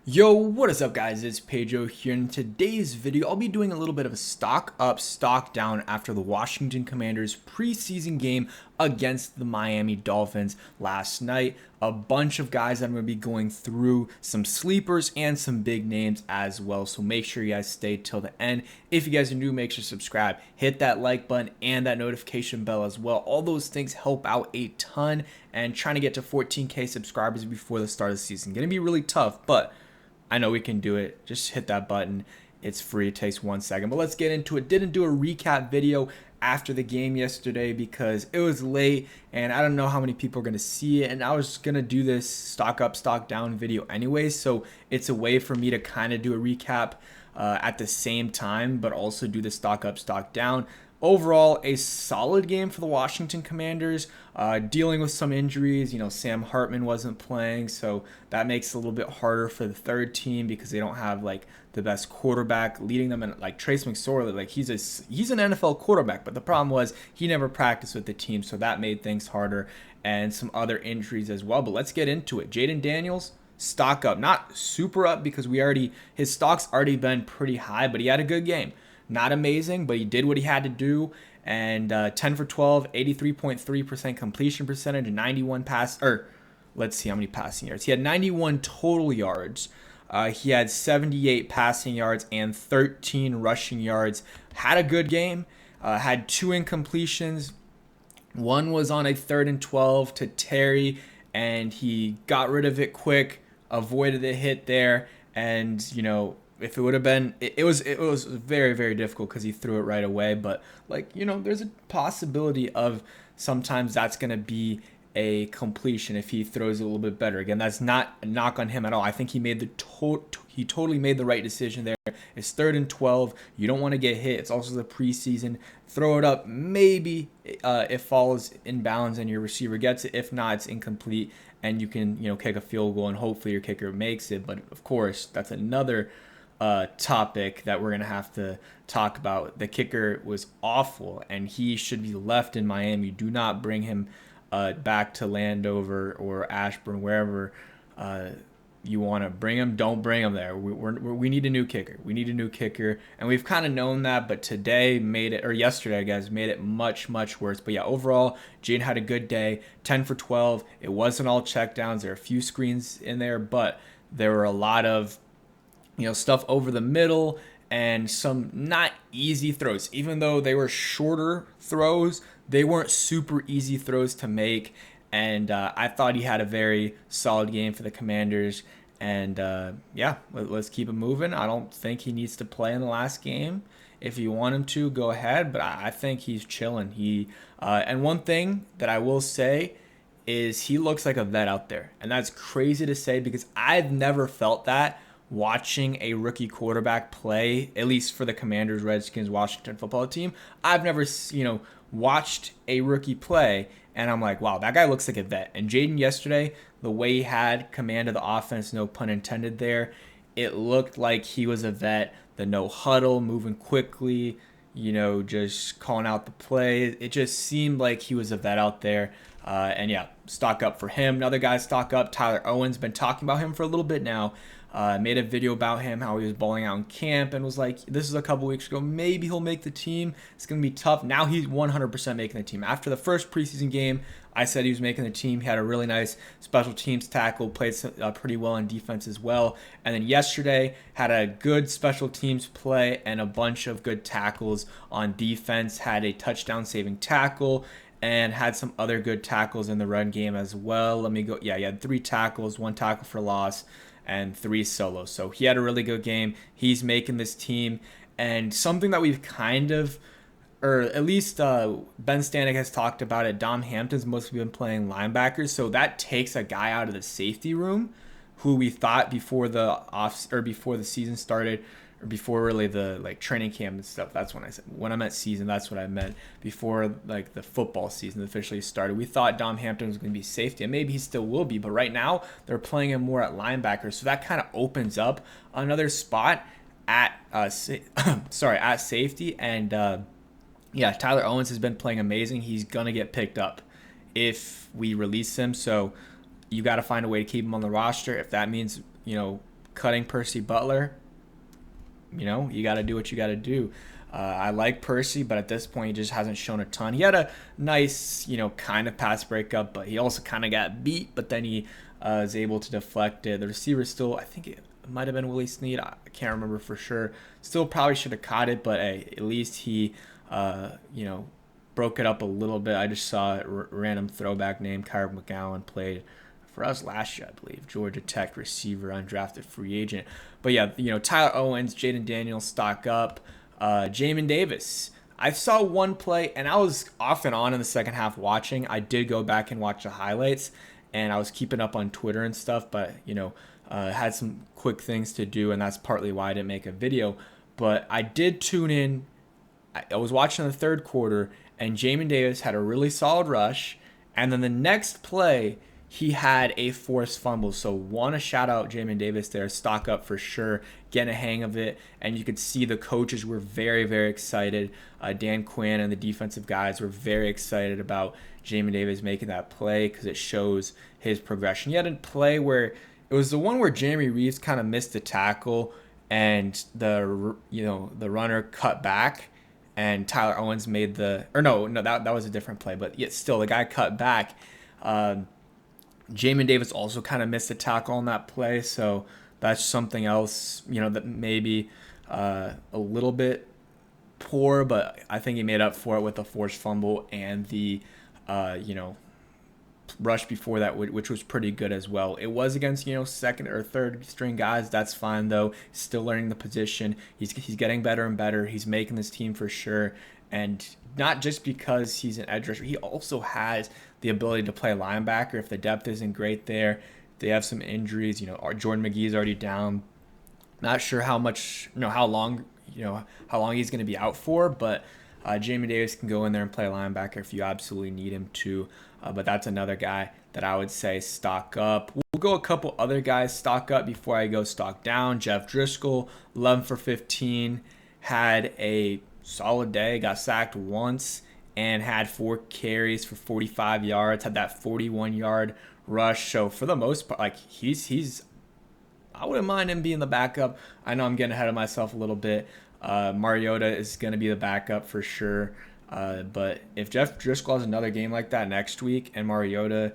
Yo, what is up guys? It's Pedro here. In today's video, I'll be doing a little bit of a stock up, stock down after the Washington Commanders preseason game against the Miami Dolphins last night. A bunch of guys that I'm going to be going through, some sleepers and some big names as well. So make sure you guys stay till the end. If you guys are new, make sure to subscribe, hit that like button and that notification bell as well. All those things help out a ton, and trying to get to 14K subscribers before the start of the season. Going to be really tough, but I know we can do it. Just hit that button. It's free. It takes 1 second. But let's get into it. Didn't do a recap video after the game yesterday because it was late and I don't know how many people are going to see it. And I was going to do this stock up, stock down video anyway. So it's a way for me to kind of do a recap at the same time, but also do the stock up, stock down. Overall, a solid game for the Washington Commanders, dealing with some injuries. You know, Sam Hartman wasn't playing, so that makes it a little bit harder for the third team because they don't have like the best quarterback leading them. And like Trace McSorley, like he's an NFL quarterback, but the problem was he never practiced with the team, so that made things harder, and some other injuries as well. But let's get into it. Jayden Daniels, stock up, not super up because his stock's already been pretty high, but he had a good game. Not amazing, but he did what he had to do. And 10 for 12, 83.3% completion percentage, 91 let's see how many passing yards. He had 91 total yards. He had 78 passing yards and 13 rushing yards. Had a good game. Had 2 incompletions. One was on a 3rd and 12 to Terry, and he got rid of it quick, avoided the hit there, and if it would have been, it was very, very difficult because he threw it right away. But there's a possibility of sometimes that's going to be a completion if he throws it a little bit better. Again, that's not a knock on him at all. I think he totally made the right decision there. It's 3rd and 12. You don't want to get hit. It's also the preseason. Throw it up. Maybe it falls in bounds and your receiver gets it. If not, it's incomplete and you can kick a field goal and hopefully your kicker makes it. But of course, that's another topic that we're gonna have to talk about. The kicker was awful and he should be left in Miami. Do not bring him back to Landover or Ashburn, wherever you want to bring him. Don't bring him there. We need a new kicker. We need a new kicker, and we've kind of known that, but yesterday, guys, made it much, much worse. But yeah, overall, Jayden had a good day. 10 for 12. It wasn't all checkdowns. There are a few screens in there, but there were a lot of stuff over the middle and some not easy throws. Even though they were shorter throws, they weren't super easy throws to make. And I thought he had a very solid game for the Commanders. And let's keep it moving. I don't think he needs to play in the last game. If you want him to, go ahead. But I think he's chilling. And one thing that I will say is he looks like a vet out there. And that's crazy to say because I've never felt that watching a rookie quarterback play, at least for the Commanders, Redskins, Washington football team. I've never, watched a rookie play and I'm like, wow, that guy looks like a vet. And Jayden yesterday, the way he had command of the offense, no pun intended there, it looked like he was a vet. The no huddle, moving quickly, just calling out the play. It just seemed like he was a vet out there. And yeah, stock up for him. Another guy stock up, Tyler Owens. Been talking about him for a little bit now. Made a video about him, how he was balling out in camp, and was like, this is a couple weeks ago, maybe he'll make the team. It's going to be tough. Now he's 100% making the team. After the first preseason game, I said he was making the team. He had a really nice special teams tackle, played pretty well in defense as well. And then yesterday, had a good special teams play and a bunch of good tackles on defense. Had a touchdown saving tackle and had some other good tackles in the run game as well. Let me go. Yeah, he had 3 tackles, 1 tackle for loss, and 3 solos. So he had a really good game. He's making this team. And something that we've or at least Ben Stanek has talked about it, Dom Hampton's mostly been playing linebackers. So that takes a guy out of the safety room who we thought before the season started, or before really the training camp and stuff. That's when I meant season, that's what I meant. Before the football season officially started, we thought Dom Hampton was going to be safety, and maybe he still will be, but right now they're playing him more at linebacker, so that kind of opens up another spot at safety. And Tyler Owens has been playing amazing. He's going to get picked up if we release him, so you got to find a way to keep him on the roster. If that means cutting Percy Butler, you got to do what you got to do. I like Percy, but at this point, he just hasn't shown a ton. He had a nice, kind of pass breakup, but he also kind of got beat, but then he was able to deflect it. The receiver still, I think it might have been Willie Snead. I can't remember for sure. Still probably should have caught it, but hey, at least he, broke it up a little bit. I just saw a random throwback name. Kyra McGowan played for us last year, I believe. Georgia Tech receiver, undrafted free agent. But yeah, Tyler Owens, Jayden Daniels stock up. Jamin Davis. I saw one play, and I was off and on in the second half watching. I did go back and watch the highlights, and I was keeping up on Twitter and stuff, but, had some quick things to do, and that's partly why I didn't make a video. But I did tune in. I was watching the third quarter, and Jamin Davis had a really solid rush, and then the next play, he had a forced fumble. So want to shout out Jamin Davis there. Stock up for sure. Getting a hang of it. And you could see the coaches were very, very excited. Dan Quinn and the defensive guys were very excited about Jamin Davis making that play because it shows his progression. He had a play where it was the one where Jeremy Reeves kind of missed the tackle and the runner cut back. And Tyler Owens made that was a different play. But yet still, the guy cut back. Jamin Davis also kind of missed a tackle on that play, so that's something else, that maybe a little bit poor, but I think he made up for it with the forced fumble and the, rush before that, which was pretty good as well. It was against, second or third string guys. That's fine, though. He's still learning the position. He's getting better and better. He's making this team for sure. And not just because he's an edge rusher, he also has the ability to play linebacker if the depth isn't great there. They have some injuries. Jordan McGee's already down. Not sure how long he's going to be out for, but Jamin Davis can go in there and play linebacker if you absolutely need him to. But that's another guy that I would say stock up. We'll go a couple other guys stock up before I go stock down. Jeff Driscoll, 11 for 15, had a solid day, got sacked once, and had 4 carries for 45 yards, had that 41-yard rush. So for the most part, he's I wouldn't mind him being the backup. I know I'm getting ahead of myself a little bit. Mariota is going to be the backup for sure. But if Jeff Driscoll has another game like that next week and Mariota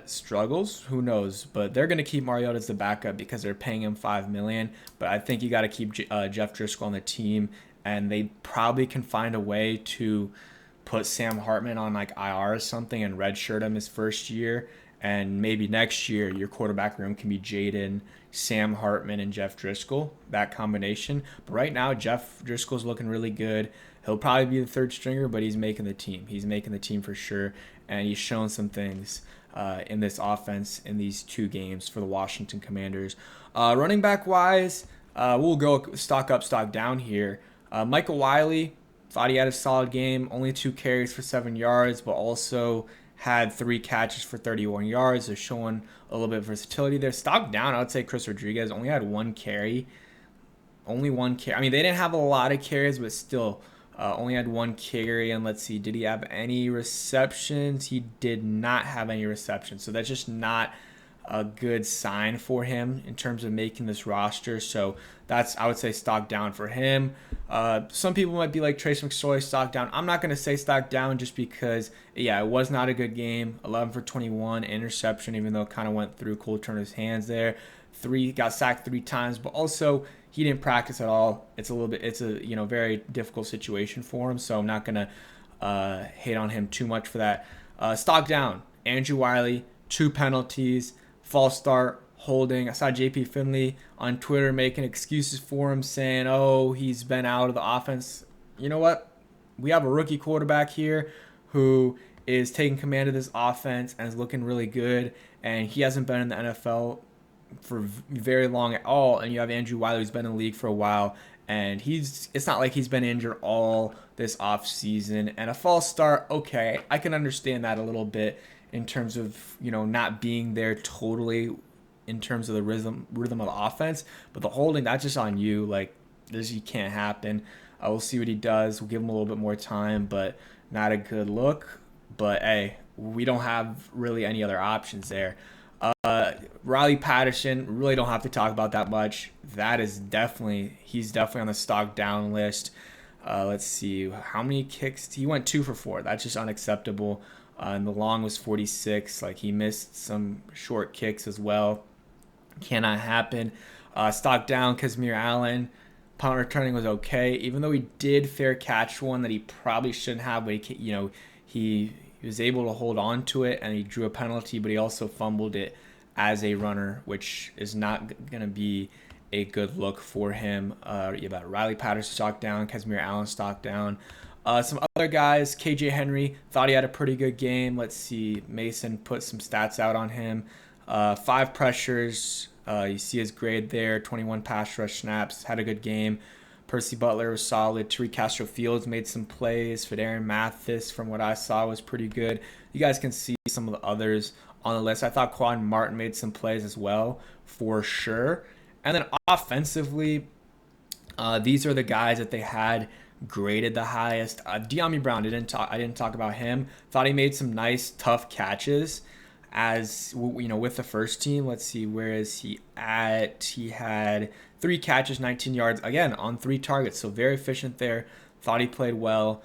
struggles, who knows? But they're going to keep Mariota as the backup because they're paying him $5 million. But I think you got to keep Jeff Driscoll on the team, and they probably can find a way to put Sam Hartman on IR or something and redshirt him his first year. And maybe next year your quarterback room can be Jayden, Sam Hartman, and Jeff Driscoll, that combination. But right now, Jeff Driscoll's looking really good. He'll probably be the third stringer, but he's making the team. He's making the team for sure, and he's shown some things in this offense in these 2 games for the Washington Commanders. Running back-wise, we'll go stock up, stock down here. Michael Wiley, thought he had a solid game, only 2 carries for 7 yards, but also had 3 catches for 31 yards. They're showing a little bit of versatility there. Stock down, I would say Chris Rodriguez only had 1 carry. Only 1 carry. I mean, they didn't have a lot of carries, but still only had 1 carry. And let's see, did he have any receptions? He did not have any receptions. So that's just not a good sign for him in terms of making this roster. So that's, I would say, stock down for him. Some people might be like Trace McSorley, stock down. I'm not going to say stock down just because, yeah, it was not a good game. 11 for 21, interception, even though it kind of went through Cole Turner's hands there. Got sacked 3 times, but also he didn't practice at all. It's a very difficult situation for him, so I'm not going to hate on him too much for that. Stock down, Andrew Wiley, 2 penalties, false start, holding. I saw JP Finley on Twitter making excuses for him, saying, oh, he's been out of the offense. You know what? We have a rookie quarterback here who is taking command of this offense and is looking really good, and he hasn't been in the NFL for very long at all. And you have Andrew Wiley, who's been in the league for a while, and it's not like he's been injured all this offseason. And a false start, okay, I can understand that a little bit in terms of, not being there totally in terms of the rhythm of the offense. But the holding, that's just on you. This can't happen. We'll see what he does. We'll give him a little bit more time, but not a good look. But, hey, we don't have really any other options there. Riley Patterson, really don't have to talk about that much. He's definitely on the stock down list. Let's see how many kicks he went 2 for 4. That's just unacceptable. And the long was 46. Like, he missed some short kicks as well. Cannot happen. Stock down, Kazmir Allen. Punt returning was okay, even though he did fair catch one that he probably shouldn't have. But he was able to hold on to it, and he drew a penalty, but he also fumbled it as a runner, which is not going to be a good look for him. About Riley Patterson stock down, Kazmir Allen stock down. Some other guys, KJ Henry, thought he had a pretty good game. Let's see, Mason put some stats out on him. 5 pressures. You see his grade there, 21 pass rush snaps, had a good game. Percy Butler was solid. Tariq Castro-Fields made some plays. Fedarian Mathis, from what I saw, was pretty good. You guys can see some of the others on the list. I thought Quan Martin made some plays as well, for sure. And then offensively, these are the guys that they had graded the highest. De'Ami Brown, I didn't talk about him. Thought he made some nice, tough catches. As with the first team. Let's see, where is he at? He had 3 catches, 19 yards, again on 3 targets, so very efficient there. Thought he played well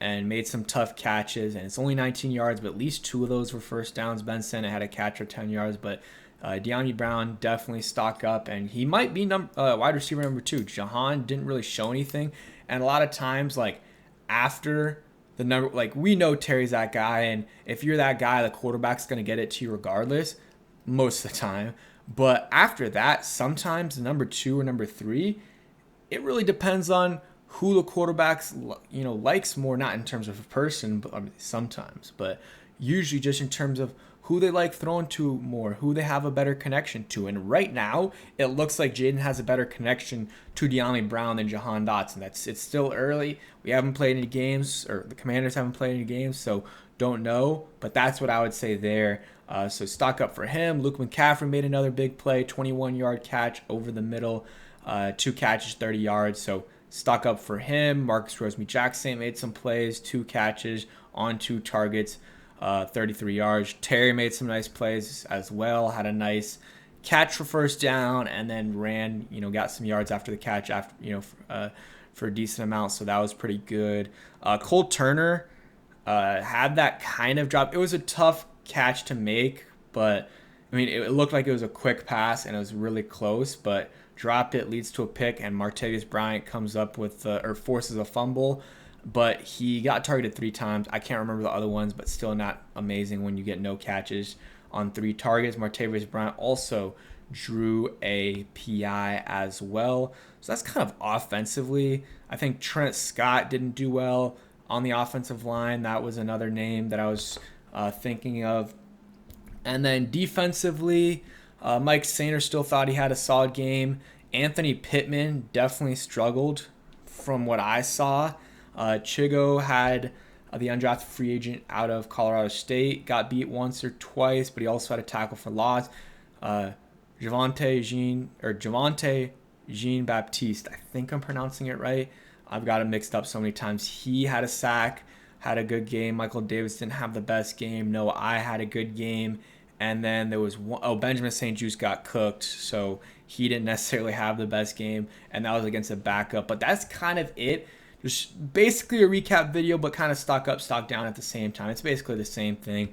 and made some tough catches, and it's only 19 yards, but at least 2 of those were first downs. Ben Sennett had a catch for 10 yards, but De'Ami Brown definitely stock up, and he might be wide receiver number 2. Jahan didn't really show anything, and a lot of times, like, after the number, like, we know Terry's that guy, and if you're that guy, the quarterback's going to get it to you regardless most of the time. But after that, sometimes the number 2 or number 3, it really depends on who the quarterback's likes more, not in terms of a person, but sometimes, but usually just in terms of who they like throwing to more, who they have a better connection to. And right now, it looks like Jayden has a better connection to De'Ami Brown than Jahan Dotson. It's still early. We haven't played any games, or the Commanders haven't played any games, so don't know. But that's what I would say there. So stock up for him. Luke McCaffrey made another big play, 21-yard catch over the middle, 2 catches, 30 yards. So stock up for him. Marcus Rosemy-Jackson made some plays, 2 catches on 2 targets. 33 yards. Terry made some nice plays as well. Had a nice catch for first down, and then ran. Got some yards after the catch for a decent amount. So that was pretty good. Cole Turner had that kind of drop. It was a tough catch to make, but it looked like it was a quick pass and it was really close. But dropped it, leads to a pick, and Martavis Bryant comes up with or forces a fumble. But he got targeted 3 times. I can't remember the other ones, but still not amazing when you get no catches on 3 targets. Martavis Bryant also drew a PI as well. So that's kind of offensively. I think Trent Scott didn't do well on the offensive line. That was another name that I was thinking of. And then defensively, Mike Sainer still thought he had a solid game. Anthony Pittman definitely struggled from what I saw. Chigo had the undrafted free agent out of Colorado State, got beat once or twice, but he also had a tackle for loss. Javonte Jean Baptiste, I think I'm pronouncing it right. I've got it mixed up so many times. He had a sack, had a good game. Michael Davis didn't have the best game. No, I had a good game. And then there was Benjamin St. Juste got cooked, so he didn't necessarily have the best game, and that was against a backup. But that's kind of it. Just basically a recap video, but kind of stock up, stock down at the same time. It's basically the same thing.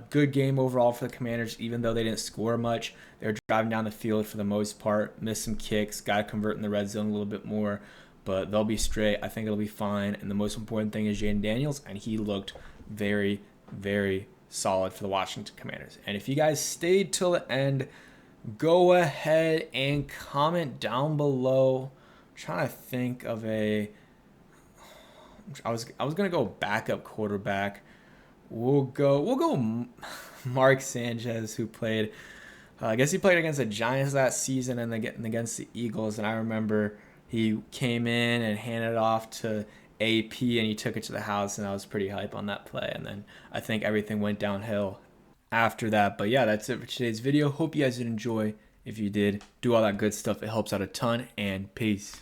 Good game overall for the Commanders, even though they didn't score much. They were driving down the field for the most part, missed some kicks, got to convert in the red zone a little bit more, but they'll be straight. I think it'll be fine. And the most important thing is Jayden Daniels, and he looked very, very solid for the Washington Commanders. And if you guys stayed till the end, go ahead and comment down below. I'm trying to think of I was gonna go backup quarterback. We'll go Mark Sanchez, who played. I guess he played against the Giants that season and then against the Eagles. And I remember he came in and handed it off to AP, and he took it to the house, and I was pretty hype on that play. And then I think everything went downhill after that. But yeah, that's it for today's video. Hope you guys did enjoy. If you did, do all that good stuff. It helps out a ton. And peace.